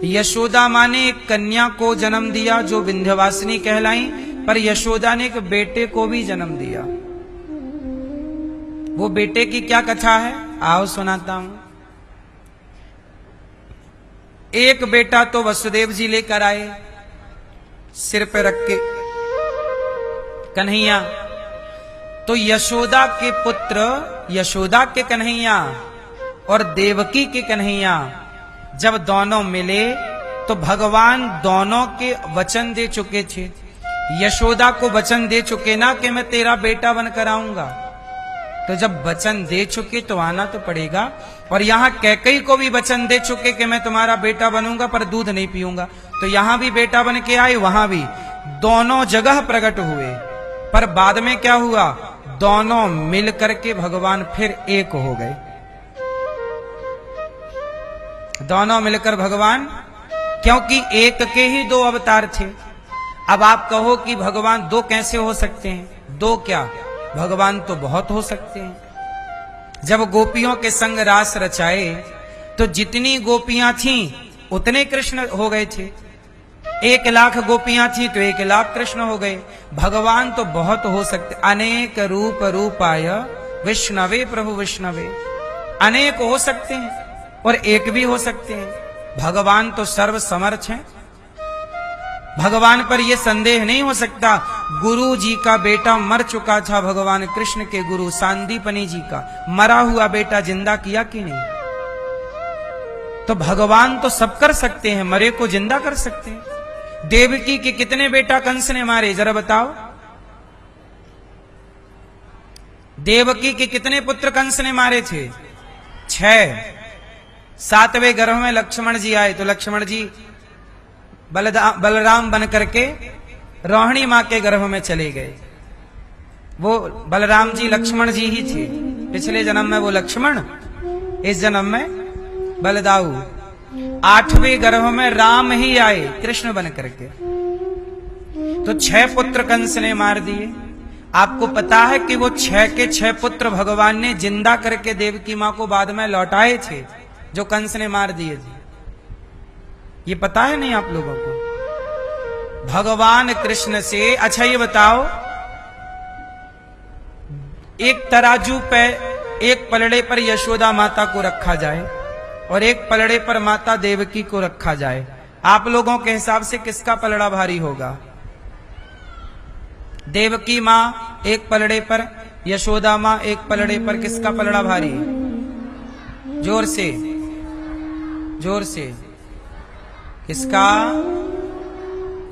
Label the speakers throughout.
Speaker 1: यशोदा माँ ने एक कन्या को जन्म दिया जो विंध्यवासिनी कहलाई, पर यशोदा ने एक बेटे को भी जन्म दिया। वो बेटे की क्या कथा है, आओ सुनाता हूं। एक बेटा तो वसुदेव जी लेकर आए, सिर पे रख के कन्हैया। तो यशोदा के पुत्र, यशोदा के कन्हैया और देवकी के कन्हैया जब दोनों मिले तो भगवान दोनों के वचन दे चुके थे। यशोदा को वचन दे चुके ना कि मैं तेरा बेटा बनकर आऊंगा, तो जब वचन दे चुके तो आना तो पड़ेगा। और यहां कैकेयी को भी वचन दे चुके कि मैं तुम्हारा बेटा बनूंगा पर दूध नहीं पीऊंगा, तो यहां भी बेटा बन के आए, वहां भी दोनों जगह प्रकट हुए। पर बाद में क्या हुआ, दोनों मिल करके भगवान फिर एक हो गए। दोनों मिलकर भगवान, क्योंकि एक के ही दो अवतार थे। अब आप कहो कि भगवान दो कैसे हो सकते हैं, दो क्या, भगवान तो बहुत हो सकते हैं। जब गोपियों के संग रास रचाए तो जितनी गोपियां थीं उतने कृष्ण हो गए थे। 1,00,000 गोपियां थी तो 1,00,000 कृष्ण हो गए। भगवान तो बहुत हो सकते, अनेक रूप रूपाय विष्णवे प्रभु विष्णवे, अनेक हो सकते हैं और एक भी हो सकते हैं। भगवान तो सर्व समर्थ हैं। भगवान पर यह संदेह नहीं हो सकता। गुरु जी का बेटा मर चुका था, भगवान कृष्ण के गुरु सांदीपनी जी का मरा हुआ बेटा जिंदा किया कि नहीं। तो भगवान तो सब कर सकते हैं, मरे को जिंदा कर सकते हैं। देवकी के कितने बेटा कंस ने मारे, जरा बताओ। देवकी के कितने पुत्र कंस ने मारे थे, 6। 7वें गर्भ में लक्ष्मण जी आए तो लक्ष्मण जी बलराम बन करके रोहिणी मां के गर्भ में चले गए। वो बलराम जी लक्ष्मण जी ही थे, पिछले जन्म में वो लक्ष्मण, इस जन्म में बलदाऊ। 8वें गर्भ में राम ही आए कृष्ण बन करके। तो 6 पुत्र कंस ने मार दिए। आपको पता है कि वो 6 के 6 पुत्र भगवान ने जिंदा करके देवकी मां को बाद में लौटाए थे, जो कंस ने मार दिए थे। ये पता है नहीं आप लोगों को, भगवान कृष्ण से। अच्छा ये बताओ, एक तराजू पे एक पलड़े पर यशोदा माता को रखा जाए और एक पलड़े पर माता देवकी को रखा जाए, आप लोगों के हिसाब से किसका पलड़ा भारी होगा? देवकी मां एक पलड़े पर, यशोदा मां एक पलड़े पर, किसका पलड़ा भारी? जोर से, जोर से। किसका?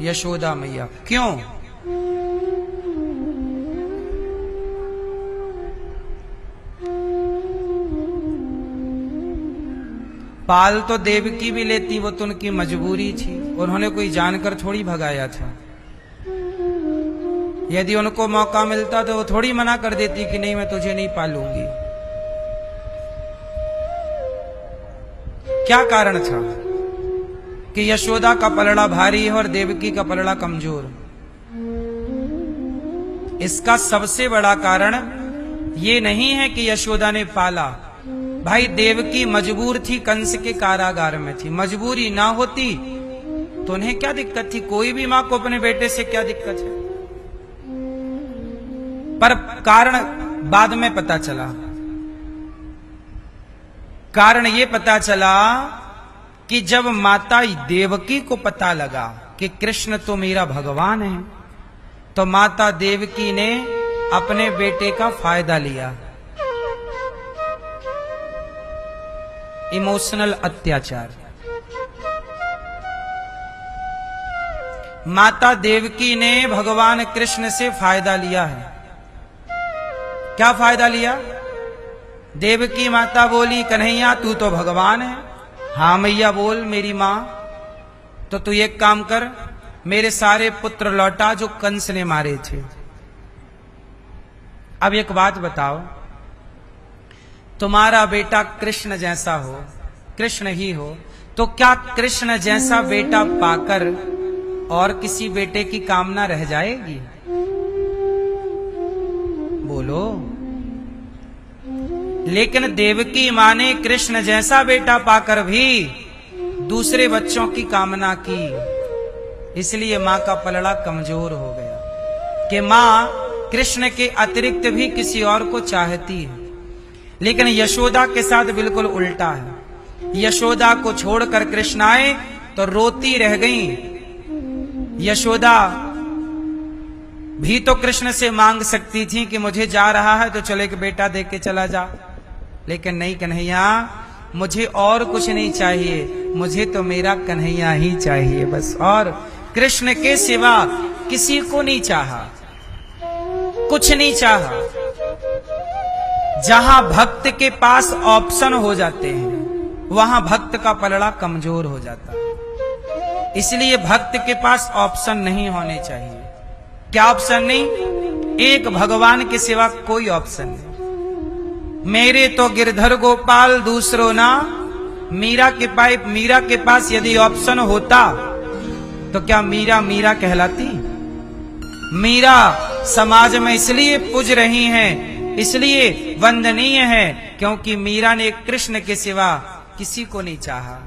Speaker 1: यशोदा मैया। क्यों? पाल तो देवकी भी लेती, वो तो उनकी मजबूरी थी, उन्होंने कोई जानकर थोड़ी भगाया था। यदि उनको मौका मिलता तो वो थोड़ी मना कर देती कि नहीं मैं तुझे नहीं पालूंगी। क्या कारण था कि यशोदा का पलड़ा भारी है और देवकी का पलड़ा कमजोर? इसका सबसे बड़ा कारण ये नहीं है कि यशोदा ने पाला। भाई देवकी मजबूर थी, कंस के कारागार में थी। मजबूरी ना होती तो उन्हें क्या दिक्कत थी? कोई भी मां को अपने बेटे से क्या दिक्कत है? पर कारण बाद में पता चला। कारण ये पता चला कि जब माता देवकी को पता लगा कि कृष्ण तो मेरा भगवान है, तो माता देवकी ने अपने बेटे का फायदा लिया। इमोशनल अत्याचार। माता देवकी ने भगवान कृष्ण से फायदा लिया है। क्या फायदा लिया? देवकी माता बोली, कन्हैया तू तो भगवान है। हाँ मैया बोल मेरी मां। तो तू एक काम कर, मेरे सारे पुत्र लौटा जो कंस ने मारे थे। अब एक बात बताओ, तुम्हारा बेटा कृष्ण जैसा हो, कृष्ण ही हो, तो क्या कृष्ण जैसा बेटा पाकर और किसी बेटे की कामना रह जाएगी? बोलो। लेकिन देवकी मां ने कृष्ण जैसा बेटा पाकर भी दूसरे बच्चों की कामना की, इसलिए मां का पलड़ा कमजोर हो गया कि मां कृष्ण के अतिरिक्त भी किसी और को चाहती है। लेकिन यशोदा के साथ बिल्कुल उल्टा है। यशोदा को छोड़कर कृष्ण आए तो रोती रह गई। यशोदा भी तो कृष्ण से मांग सकती थी कि मुझे जा रहा है तो चले कि बेटा दे के चला जा, लेकिन नहीं कन्हैया, मुझे और कुछ नहीं चाहिए, मुझे तो मेरा कन्हैया ही चाहिए बस। और कृष्ण के सिवा किसी को नहीं चाहा, कुछ नहीं चाहा। जहां भक्त के पास ऑप्शन हो जाते हैं वहां भक्त का पलड़ा कमजोर हो जाता है। इसलिए भक्त के पास ऑप्शन नहीं होने चाहिए। क्या ऑप्शन नहीं? एक भगवान के सिवा कोई ऑप्शन नहीं। मेरे तो गिरधर गोपाल दूसरो ना, मीरा के पास यदि ऑप्शन होता तो क्या मीरा मीरा कहलाती? मीरा समाज में इसलिए पूज रही हैं, इसलिए वंदनीय है क्योंकि मीरा ने कृष्ण के सिवा किसी को नहीं चाहा।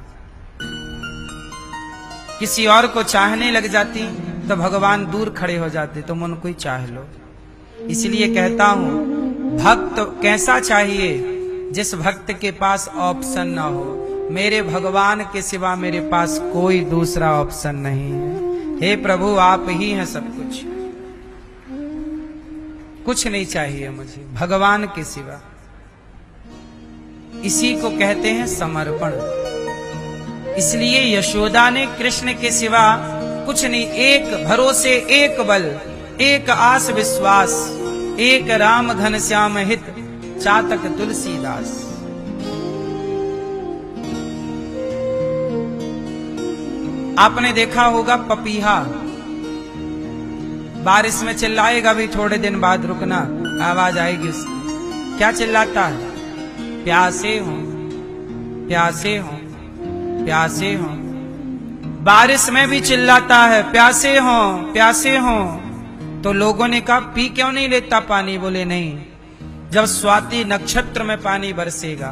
Speaker 1: किसी और को चाहने लग जाती तो भगवान दूर खड़े हो जाते, तुम उनको ही चाह लो। इसलिए कहता हूं, भक्त कैसा चाहिए? जिस भक्त के पास ऑप्शन ना हो। मेरे भगवान के सिवा मेरे पास कोई दूसरा ऑप्शन नहीं है। हे प्रभु, आप ही हैं सब कुछ, कुछ नहीं चाहिए मुझे भगवान के सिवा। इसी को कहते हैं समर्पण। इसलिए यशोदा ने कृष्ण के सिवा कुछ नहीं, एक भरोसे, एक बल, एक आस विश्वास, एक राम घनश्याम हित, चातक तुलसीदास। आपने देखा होगा पपीहा बारिश में चिल्लाएगा भी, थोड़े दिन बाद रुकना, आवाज आएगी उसकी। क्या चिल्लाता है? प्यासे हो, प्यासे हो, प्यासे हो। बारिश में भी चिल्लाता है, प्यासे हो, प्यासे हो। तो लोगों ने कहा पी क्यों नहीं लेता पानी? बोले नहीं, जब स्वाति नक्षत्र में पानी बरसेगा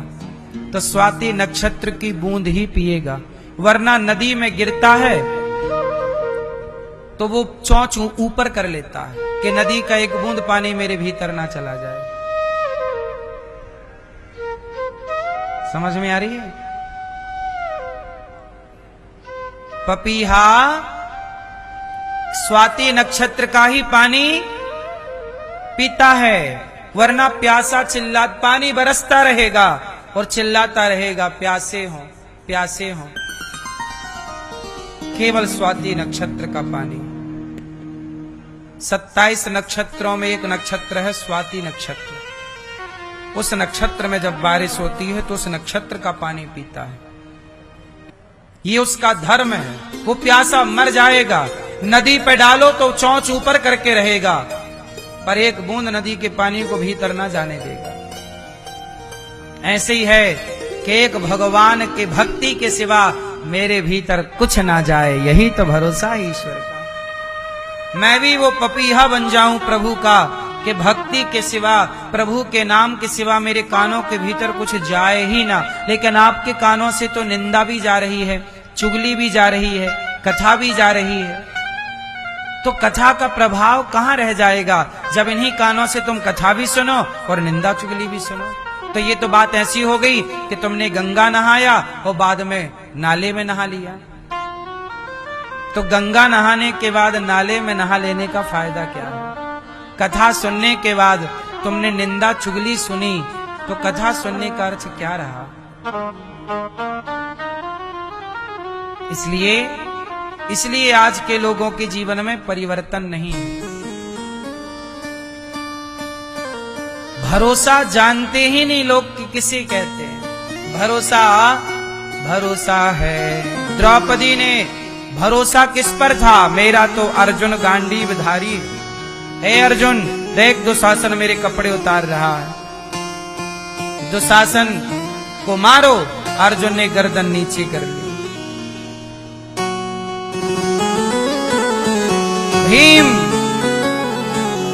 Speaker 1: तो स्वाति नक्षत्र की बूंद ही पिएगा, वरना नदी में गिरता है तो वो चोंच ऊपर कर लेता है कि नदी का एक बूंद पानी मेरे भीतर ना चला जाए। समझ में आ रही है? पपीहा स्वाति नक्षत्र का ही पानी पीता है, वरना प्यासा पानी बरसता रहेगा और चिल्लाता रहेगा, प्यासे हो, प्यासे हो। केवल स्वाति नक्षत्र का पानी। 27 नक्षत्रों में एक नक्षत्र है स्वाति नक्षत्र। उस नक्षत्र में जब बारिश होती है तो उस नक्षत्र का पानी पीता है। ये उसका धर्म है। वो प्यासा मर जाएगा, नदी पे डालो तो चोंच ऊपर करके रहेगा, पर एक बूंद नदी के पानी को भीतर ना जाने देगा। ऐसे ही है कि एक भगवान के भक्ति के सिवा मेरे भीतर कुछ ना जाए, यही तो भरोसा है ईश्वर का। मैं भी वो पपीहा बन जाऊं प्रभु का कि भक्ति के सिवा, प्रभु के नाम के सिवा मेरे कानों के भीतर कुछ जाए ही ना। लेकिन आपके कानों से तो निंदा भी जा रही है, चुगली भी जा रही है, कथा भी जा रही है। तो कथा का प्रभाव कहां रह जाएगा जब इन्हीं कानों से तुम कथा भी सुनो और निंदा चुगली भी सुनो। तो ये तो बात ऐसी हो गई कि तुमने गंगा नहाया और बाद में नाले में नहा लिया। तो गंगा नहाने के बाद नाले में नहा लेने का फायदा क्या है? कथा सुनने के बाद तुमने निंदा चुगली सुनी तो कथा सुनने का अर्थ क्या रहा? इसलिए आज के लोगों के जीवन में परिवर्तन नहीं है। भरोसा जानते ही नहीं लोग कि किसे कहते हैं। भरोसा है। द्रौपदी ने भरोसा किस पर था? मेरा तो अर्जुन गांडीवधारी। हे अर्जुन, देख दुशासन मेरे कपड़े उतार रहा है, दुशासन को मारो। अर्जुन ने गर्दन नीचे कर ली।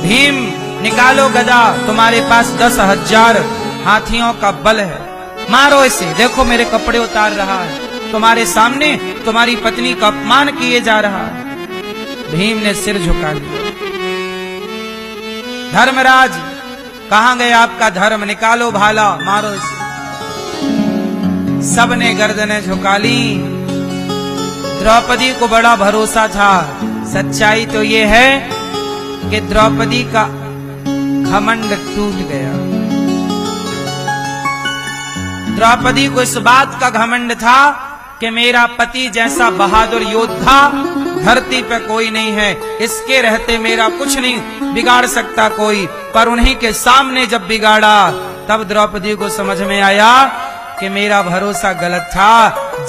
Speaker 1: भीम निकालो गदा, तुम्हारे पास 10,000 हाथियों का बल है, मारो इसे, देखो मेरे कपड़े उतार रहा है। तुम्हारे सामने तुम्हारी पत्नी का अपमान किए जा रहा है। भीम ने सिर झुका लिया। धर्मराज, कहां गया आपका धर्म? निकालो भाला, मारो इसे। सबने गर्दनें झुका ली। द्रौपदी को बड़ा भरोसा था। सच्चाई तो ये है कि द्रौपदी का घमंड टूट गया। द्रौपदी को इस बात का घमंड था कि मेरा पति जैसा बहादुर योद्धा धरती पे कोई नहीं है, इसके रहते मेरा कुछ नहीं बिगाड़ सकता कोई। पर उन्हीं के सामने जब बिगाड़ा, तब द्रौपदी को समझ में आया कि मेरा भरोसा गलत था।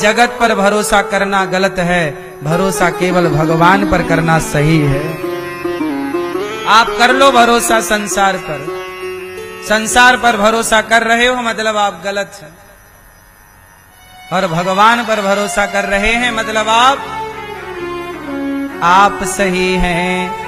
Speaker 1: जगत पर भरोसा करना गलत है, भरोसा केवल भगवान पर करना सही है। आप कर लो भरोसा संसार पर, संसार पर भरोसा कर रहे हो मतलब आप गलत हैं, और भगवान पर भरोसा कर रहे हैं मतलब आप सही हैं।